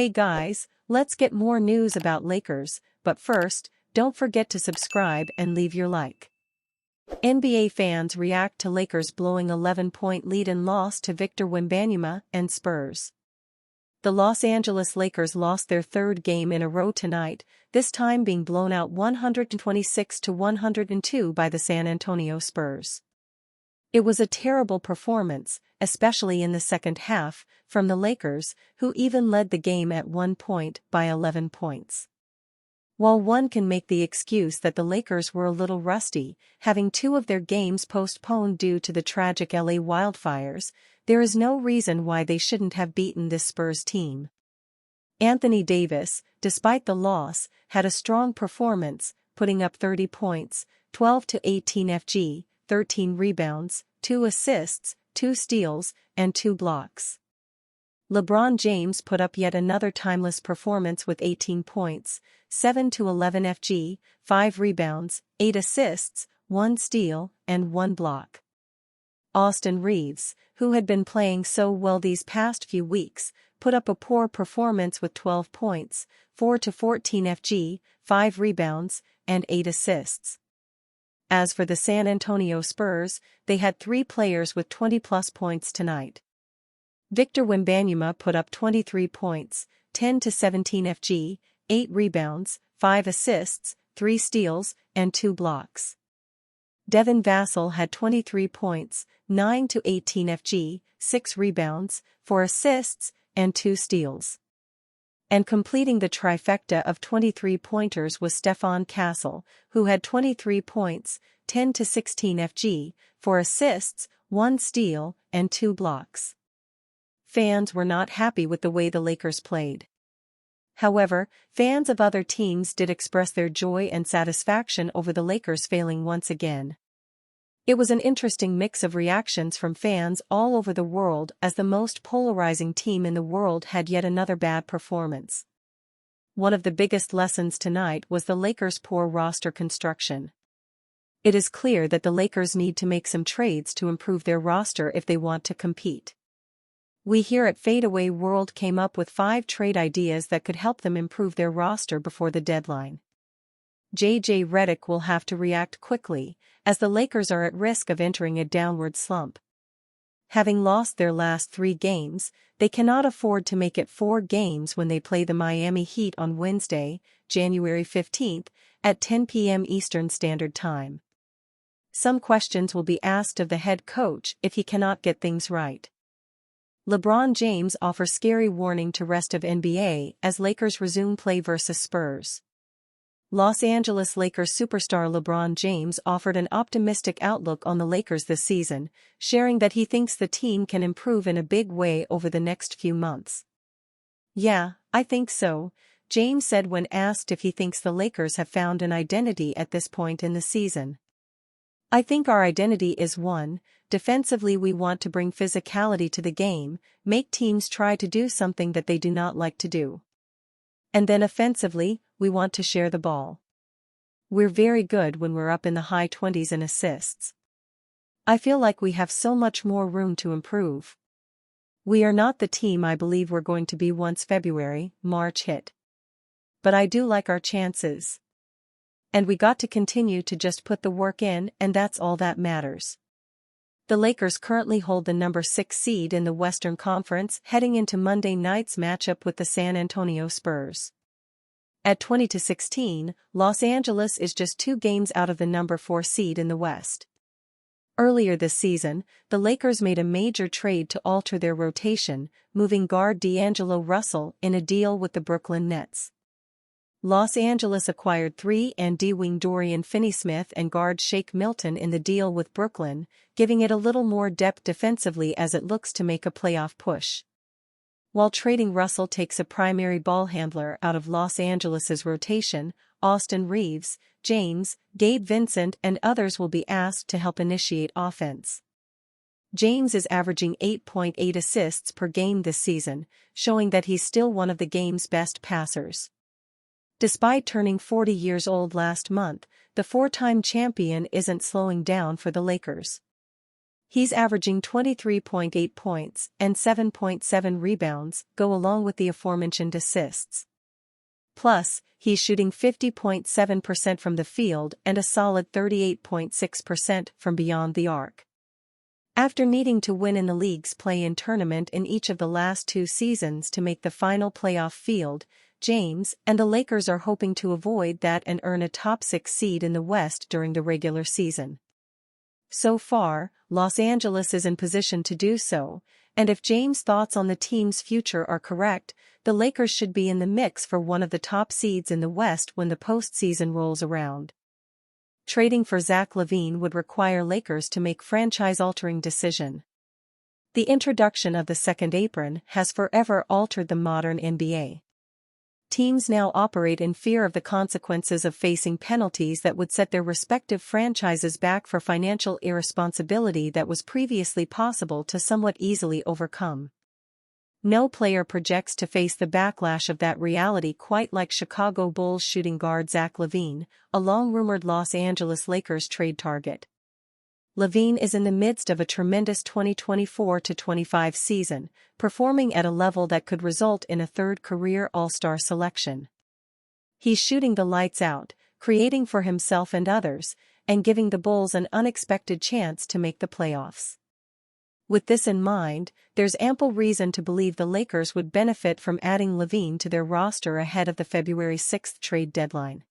Hey guys, let's get more news about Lakers, but first, don't forget to subscribe and leave your like. NBA fans react to Lakers blowing 11-point lead and loss to Victor Wembanyama and Spurs. The Los Angeles Lakers lost their third game in a row tonight, this time being blown out 126-102 by the San Antonio Spurs. It was a terrible performance, especially in the second half, from the Lakers, who even led the game at one point by 11 points. While one can make the excuse that the Lakers were a little rusty, having two of their games postponed due to the tragic LA wildfires, there is no reason why they shouldn't have beaten this Spurs team. Anthony Davis, despite the loss, had a strong performance, putting up 30 points, 12 to 18 FG, 13 rebounds, 2 assists, 2 steals, and 2 blocks. LeBron James put up yet another timeless performance with 18 points, 7 to 11 FG, 5 rebounds, 8 assists, 1 steal, and 1 block. Austin Reaves, who had been playing so well these past few weeks, put up a poor performance with 12 points, 4 to 14 FG, 5 rebounds, and 8 assists. As for the San Antonio Spurs, they had 3 players with 20-plus points tonight. Victor Wembanyama put up 23 points, 10 to 17 FG, 8 rebounds, 5 assists, 3 steals, and 2 blocks. Devin Vassell had 23 points, 9 to 18 FG, 6 rebounds, 4 assists, and 2 steals. And completing the trifecta of 23-pointers was Stephon Castle, who had 23 points, 10 to 16 FG, 4 assists, 1 steal, and 2 blocks. Fans were not happy with the way the Lakers played. However, fans of other teams did express their joy and satisfaction over the Lakers failing once again. It was an interesting mix of reactions from fans all over the world as the most polarizing team in the world had yet another bad performance. One of the biggest lessons tonight was the Lakers' poor roster construction. It is clear that the Lakers need to make some trades to improve their roster if they want to compete. We here at Fadeaway World came up with 5 trade ideas that could help them improve their roster before the deadline. JJ Redick will have to react quickly, as the Lakers are at risk of entering a downward slump. Having lost their last 3 games, they cannot afford to make it 4 games when they play the Miami Heat on Wednesday, January 15th, at 10 p.m. Eastern Standard Time. Some questions will be asked of the head coach if he cannot get things right. LeBron James offers scary warning to rest of NBA as Lakers resume play versus Spurs. Los Angeles Lakers superstar LeBron James offered an optimistic outlook on the Lakers this season, sharing that he thinks the team can improve in a big way over the next few months. "Yeah, I think so," James said when asked if he thinks the Lakers have found an identity at this point in the season. "I think our identity is one, defensively we want to bring physicality to the game, make teams try to do something that they do not like to do. And then offensively, we want to share the ball. We're very good when we're up in the high 20s in assists. I feel like we have so much more room to improve. We are not the team I believe we're going to be once February, March hit. But I do like our chances. And we got to continue to just put the work in, and that's all that matters." The Lakers currently hold the number 6 seed in the Western Conference heading into Monday night's matchup with the San Antonio Spurs. At 20-16, Los Angeles is just 2 games out of the number 4 seed in the West. Earlier this season, the Lakers made a major trade to alter their rotation, moving guard D'Angelo Russell in a deal with the Brooklyn Nets. Los Angeles acquired 3-and-D wing Dorian Finney-Smith and guard Shake Milton in the deal with Brooklyn, giving it a little more depth defensively as it looks to make a playoff push. While trading Russell takes a primary ball handler out of Los Angeles's rotation, Austin Reaves, James, Gabe Vincent and others will be asked to help initiate offense. James is averaging 8.8 assists per game this season, showing that he's still one of the game's best passers. Despite turning 40 years old last month, the 4-time champion isn't slowing down for the Lakers. He's averaging 23.8 points and 7.7 rebounds, go along with the aforementioned assists. Plus, he's shooting 50.7% from the field and a solid 38.6% from beyond the arc. After needing to win in the league's play-in tournament in each of the last 2 seasons to make the final playoff field, James and the Lakers are hoping to avoid that and earn a top 6 seed in the West during the regular season. So far, Los Angeles is in position to do so, and if James' thoughts on the team's future are correct, the Lakers should be in the mix for one of the top seeds in the West when the postseason rolls around. Trading for Zach Lavine would require Lakers to make franchise-altering decision. The introduction of the second apron has forever altered the modern NBA. Teams now operate in fear of the consequences of facing penalties that would set their respective franchises back for financial irresponsibility that was previously possible to somewhat easily overcome. No player projects to face the backlash of that reality quite like Chicago Bulls shooting guard Zach Lavine, a long-rumored Los Angeles Lakers trade target. Lavine is in the midst of a tremendous 2024-25 season, performing at a level that could result in a third career All-Star selection. He's shooting the lights out, creating for himself and others, and giving the Bulls an unexpected chance to make the playoffs. With this in mind, there's ample reason to believe the Lakers would benefit from adding Lavine to their roster ahead of the February 6 trade deadline.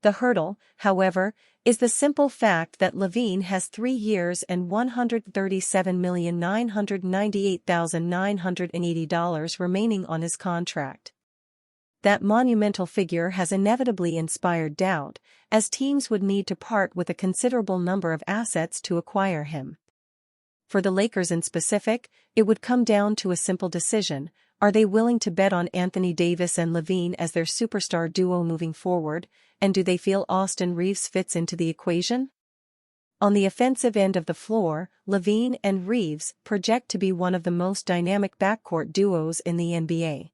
The hurdle, however, is the simple fact that Lavine has 3 years and $137,998,980 remaining on his contract. That monumental figure has inevitably inspired doubt, as teams would need to part with a considerable number of assets to acquire him. For the Lakers in specific, it would come down to a simple decision: are they willing to bet on Anthony Davis and Lavine as their superstar duo moving forward, and do they feel Austin Reaves fits into the equation? On the offensive end of the floor, Lavine and Reaves project to be one of the most dynamic backcourt duos in the NBA.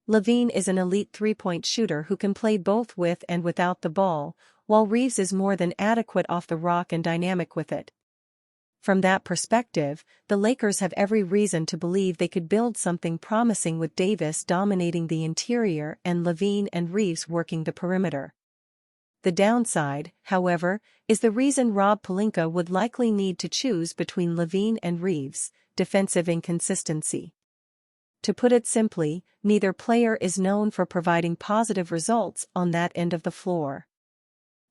Lavine is an elite three-point shooter who can play both with and without the ball, while Reaves is more than adequate off the rock and dynamic with it. From that perspective, the Lakers have every reason to believe they could build something promising with Davis dominating the interior and Lavine and Reaves working the perimeter. The downside, however, is the reason Rob Pelinka would likely need to choose between Lavine and Reaves: defensive inconsistency. To put it simply, neither player is known for providing positive results on that end of the floor.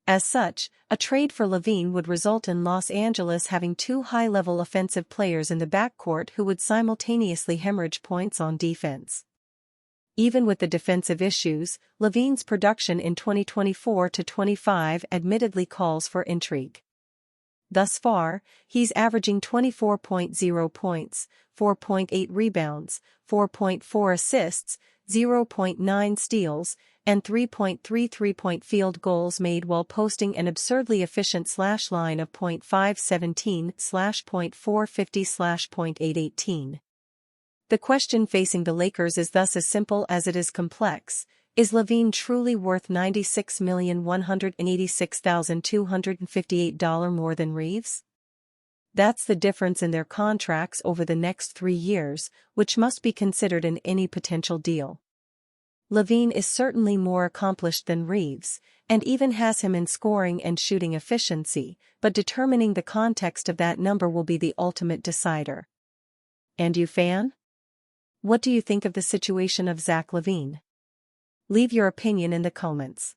As such, a trade for Lavine would result in Los Angeles having 2 high-level offensive players in the backcourt who would simultaneously hemorrhage points on defense. Even with the defensive issues, Lavine's production in 2024-25 admittedly calls for intrigue. Thus far, he's averaging 24.0 points, 4.8 rebounds, 4.4 assists, 0.9 steals, and 3.3 three-point field goals made while posting an absurdly efficient slash line of .517/.450/.818. The question facing the Lakers is thus as simple as it is complex: is Lavine truly worth $96,186,258 more than Reaves? That's the difference in their contracts over the next 3 years, which must be considered in any potential deal. Lavine is certainly more accomplished than Reaves, and even has him in scoring and shooting efficiency, but determining the context of that number will be the ultimate decider. And you, fan? What do you think of the situation of Zach Lavine? Leave your opinion in the comments.